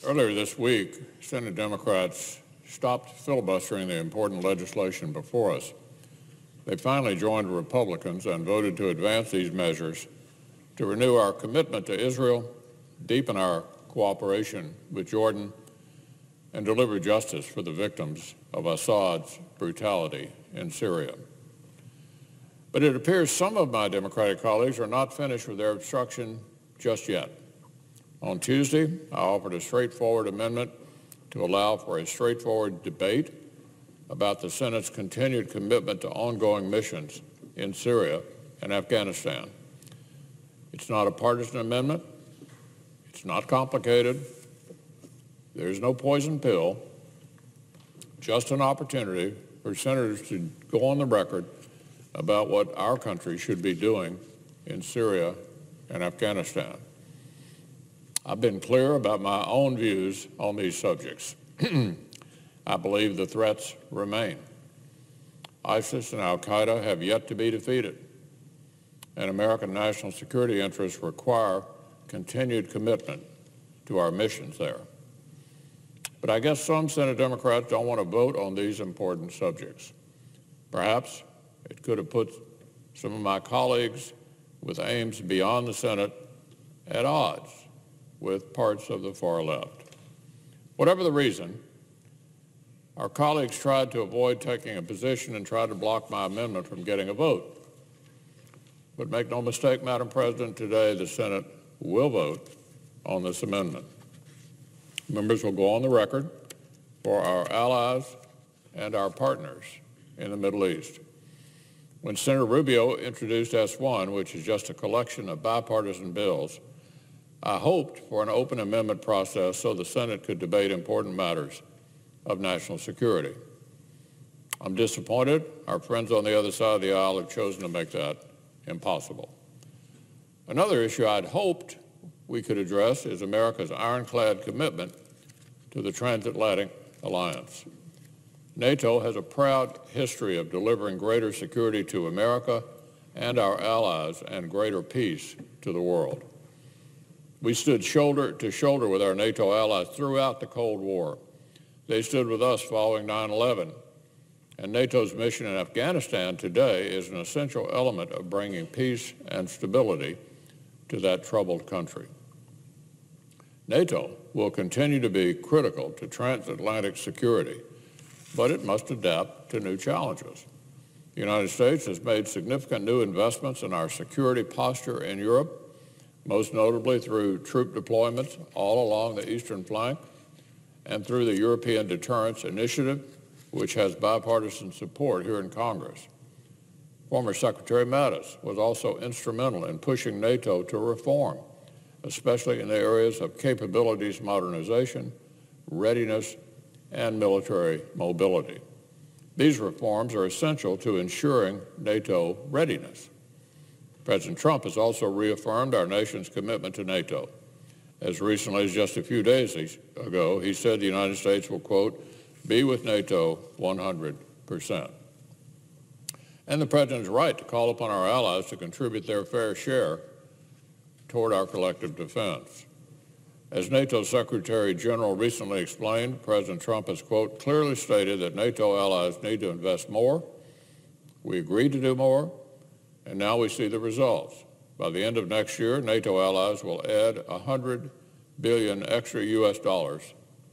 Earlier this week, Senate Democrats stopped filibustering the important legislation before us. They finally joined Republicans and voted to advance these measures to renew our commitment to Israel, deepen our cooperation with Jordan, and deliver justice for the victims of Assad's brutality in Syria. But it appears some of my Democratic colleagues are not finished with their obstruction just yet. On Tuesday, I offered a straightforward amendment to allow for a straightforward debate about the Senate's continued commitment to ongoing missions in Syria and Afghanistan. It's not a partisan amendment. It's not complicated. There's no poison pill, just an opportunity for senators to go on the record about what our country should be doing in Syria and Afghanistan. I've been clear about my own views on these subjects. I believe the threats remain. ISIS and al-Qaeda have yet to be defeated, and American national security interests require continued commitment to our missions there. But I guess some Senate Democrats don't want to vote on these important subjects. Perhaps it could have put some of my colleagues with aims beyond the Senate at odds with parts of the far left. Whatever the reason, our colleagues tried to avoid taking a position and tried to block my amendment from getting a vote. But make no mistake, Madam President, today the Senate will vote on this amendment. Members will go on the record for our allies and our partners in the Middle East. When Senator Rubio introduced S1, which is just a collection of bipartisan bills, I hoped for an open amendment process so the Senate could debate important matters of national security. I'm disappointed our friends on the other side of the aisle have chosen to make that impossible. Another issue I'd hoped we could address is America's ironclad commitment to the transatlantic alliance. NATO has a proud history of delivering greater security to America and our allies and greater peace to the world. We stood shoulder to shoulder with our NATO allies throughout the Cold War. They stood with us following 9/11. And NATO's mission in Afghanistan today is an essential element of bringing peace and stability to that troubled country. NATO will continue to be critical to transatlantic security, but it must adapt to new challenges. The United States has made significant new investments in our security posture in Europe, most notably through troop deployments all along the eastern flank and through the European Deterrence Initiative, which has bipartisan support here in Congress. Former Secretary Mattis was also instrumental in pushing NATO to reform, especially in the areas of capabilities modernization, readiness, and military mobility. These reforms are essential to ensuring NATO readiness. President Trump has also reaffirmed our nation's commitment to NATO. As recently as just a few days ago, he said the United States will, quote, be with NATO 100%. And the President is right to call upon our allies to contribute their fair share toward our collective defense. As NATO Secretary General recently explained, President Trump has, quote, clearly stated that NATO allies need to invest more. We agreed to do more, and now we see the results. By the end of next year, NATO allies will add $100 billion extra U.S. dollars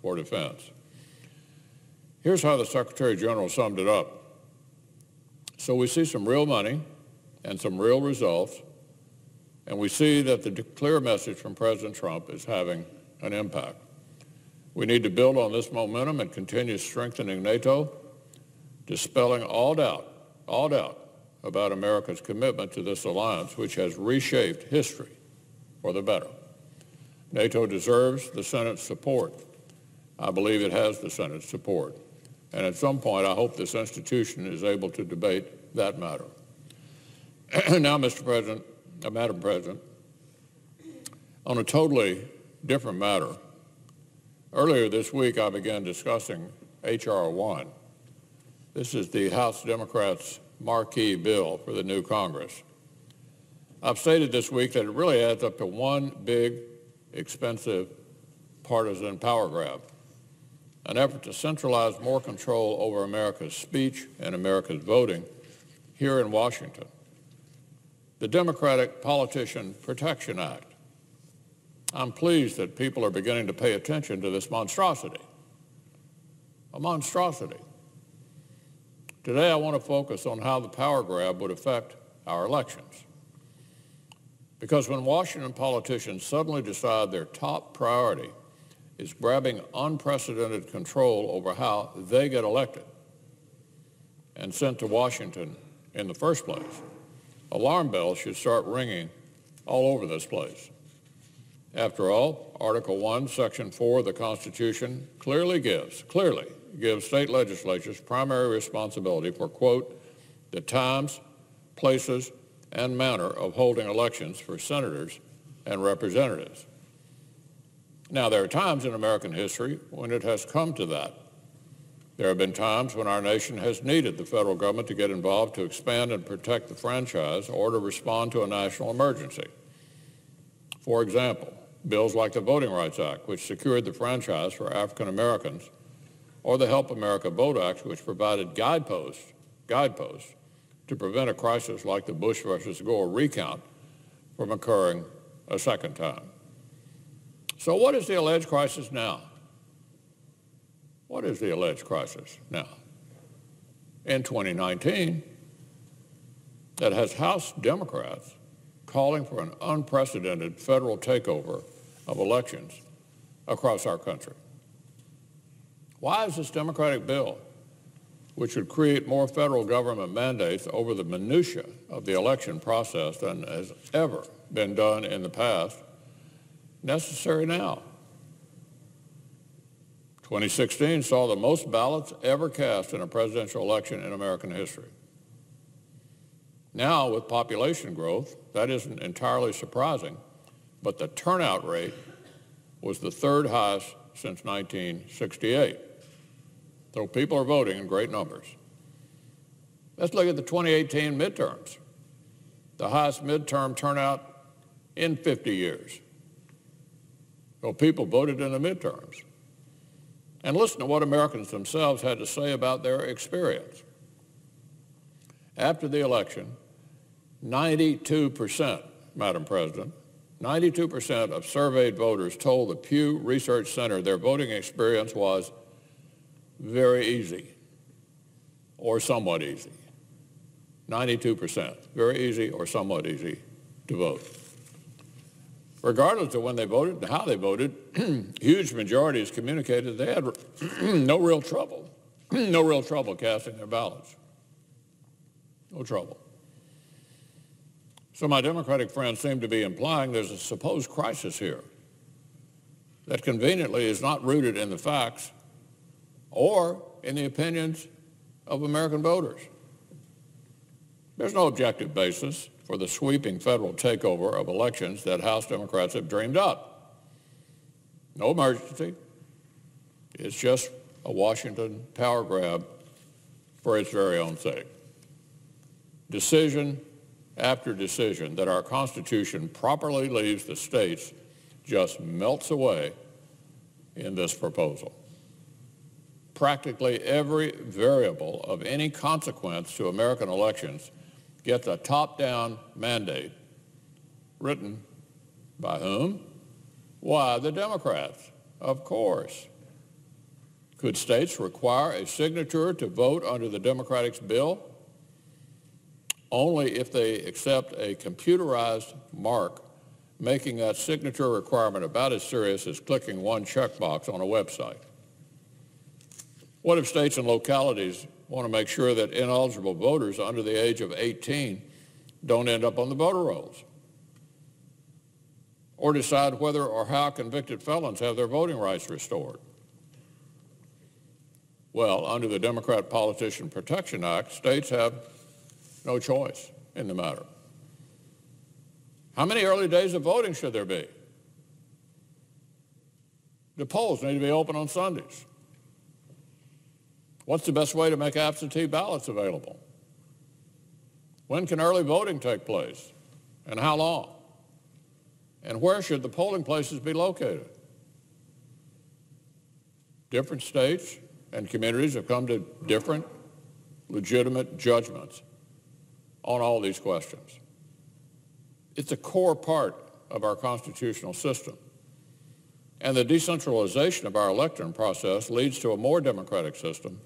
for defense. Here's how the Secretary General summed it up. So we see some real money and some real results, and we see that the clear message from President Trump is having an impact. We need to build on this momentum and continue strengthening NATO, dispelling all doubt about America's commitment to this alliance, which has reshaped history for the better. NATO deserves the Senate's support. I believe it has the Senate's support. And at some point, I hope this institution is able to debate that matter. Now, Madam President, on a totally different matter, earlier this week I began discussing H.R. 1. This is the House Democrats' marquee bill for the new Congress. I've stated this week that it really adds up to one big, expensive partisan power grab, an effort to centralize more control over America's speech and America's voting here in Washington. The Democratic Politician Protection Act. I'm pleased that people are beginning to pay attention to this monstrosity, a monstrosity. Today I want to focus on how the power grab would affect our elections. Because when Washington politicians suddenly decide their top priority is grabbing unprecedented control over how they get elected and sent to Washington in the first place, alarm bells should start ringing all over this place. After all, Article 1, Section 4 of the Constitution clearly gives state legislatures primary responsibility for, quote, the times, places, and manner of holding elections for senators and representatives. Now, there are times in American history when it has come to that. There have been times when our nation has needed the federal government to get involved to expand and protect the franchise or to respond to a national emergency. For example, bills like the Voting Rights Act, which secured the franchise for African Americans, or the Help America Vote Act, which provided guideposts to prevent a crisis like the Bush versus Gore recount from occurring a second time. So what is the alleged crisis now? What is the alleged crisis now? In 2019, that has House Democrats calling for an unprecedented federal takeover of elections across our country. Why is this Democratic bill, which would create more federal government mandates over the minutia of the election process than has ever been done in the past, necessary now? 2016 saw the most ballots ever cast in a presidential election in American history. Now, with population growth, that isn't entirely surprising, but the turnout rate was the third highest since 1968. So people are voting in great numbers. Let's look at the 2018 midterms, the highest midterm turnout in 50 years. So people voted in the midterms. And listen to what Americans themselves had to say about their experience. After the election, 92%, Madam President, 92% of surveyed voters told the Pew Research Center their voting experience was very easy or somewhat easy. 92%, very easy or somewhat easy to vote. Regardless of when they voted and how they voted, huge majorities communicated they had no real trouble casting their ballots. No trouble. So my Democratic friends seem to be implying there's a supposed crisis here that conveniently is not rooted in the facts or in the opinions of American voters. There's no objective basis for the sweeping federal takeover of elections that House Democrats have dreamed up. No emergency. It's just a Washington power grab for its very own sake. Decision after decision that our Constitution properly leaves the states just melts away in this proposal. Practically every variable of any consequence to American elections gets a top-down mandate written by whom? Why, the Democrats, of course. Could states require a signature to vote under the Democrats' bill? Only if they accept a computerized mark, making that signature requirement about as serious as clicking one checkbox on a website. What if states and localities want to make sure that ineligible voters under the age of 18 don't end up on the voter rolls? Or decide whether or how convicted felons have their voting rights restored? Well, under the Democrat Politician Protection Act, states have no choice in the matter. How many early days of voting should there be? The polls need to be open on Sundays. What's the best way to make absentee ballots available? When can early voting take place, and how long? And where should the polling places be located? Different states and communities have come to different legitimate judgments on all these questions. It's a core part of our constitutional system. And the decentralization of our election process leads to a more democratic system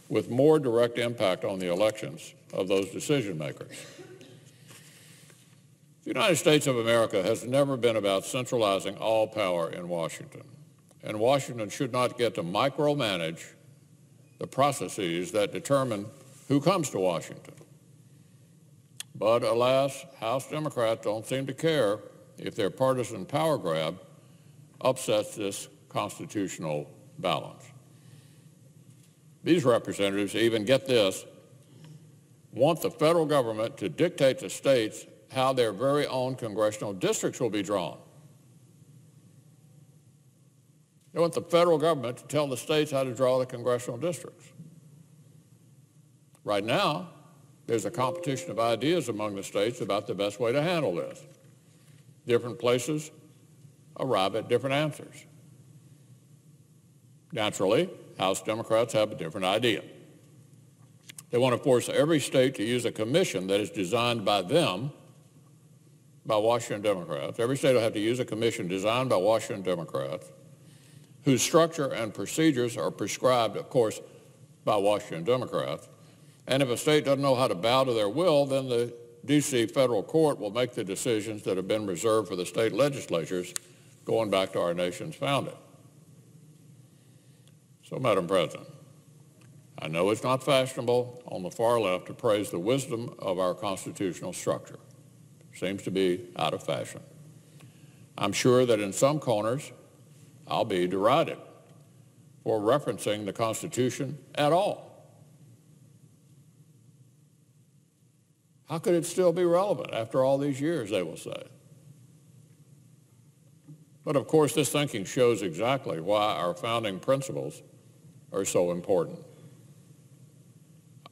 with more direct impact on the elections of those decision makers. The United States of America has never been about centralizing all power in Washington. And Washington should not get to micromanage the processes that determine who comes to Washington. But alas, House Democrats don't seem to care if their partisan power grab upsets this constitutional balance. These representatives, even get this, want the federal government to dictate to states how their very own congressional districts will be drawn. They want the federal government to tell the states how to draw the congressional districts. Right now, there's a competition of ideas among the states about the best way to handle this. Different places arrive at different answers. Naturally, House Democrats have a different idea. They want to force every state to use a commission that is designed by them, by Washington Democrats. Every state will have to use a commission designed by Washington Democrats, whose structure and procedures are prescribed, of course, by Washington Democrats. And if a state doesn't know how to bow to their will, then the D.C. federal court will make the decisions that have been reserved for the state legislatures going back to our nation's founding. So, Madam President, I know it's not fashionable on the far left to praise the wisdom of our constitutional structure. It seems to be out of fashion. I'm sure that in some corners, I'll be derided for referencing the Constitution at all. How could it still be relevant after all these years, they will say. But of course, this thinking shows exactly why our founding principles are so important.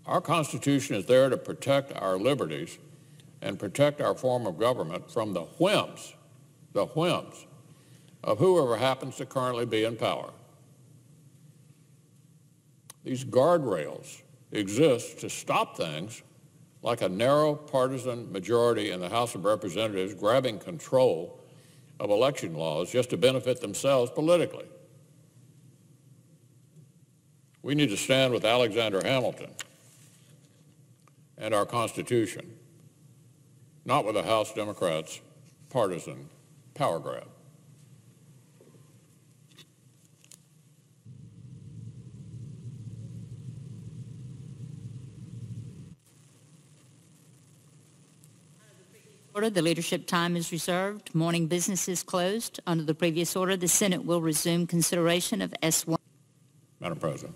Our Constitution is there to protect our liberties and protect our form of government from the whims of whoever happens to currently be in power. These guardrails exist to stop things like a narrow partisan majority in the House of Representatives grabbing control of election laws just to benefit themselves politically. We need to stand with Alexander Hamilton and our Constitution, not with the House Democrats' partisan power grab. Order, the leadership time is reserved. Morning business is closed. Under the previous order, the Senate will resume consideration of S1. Madam President.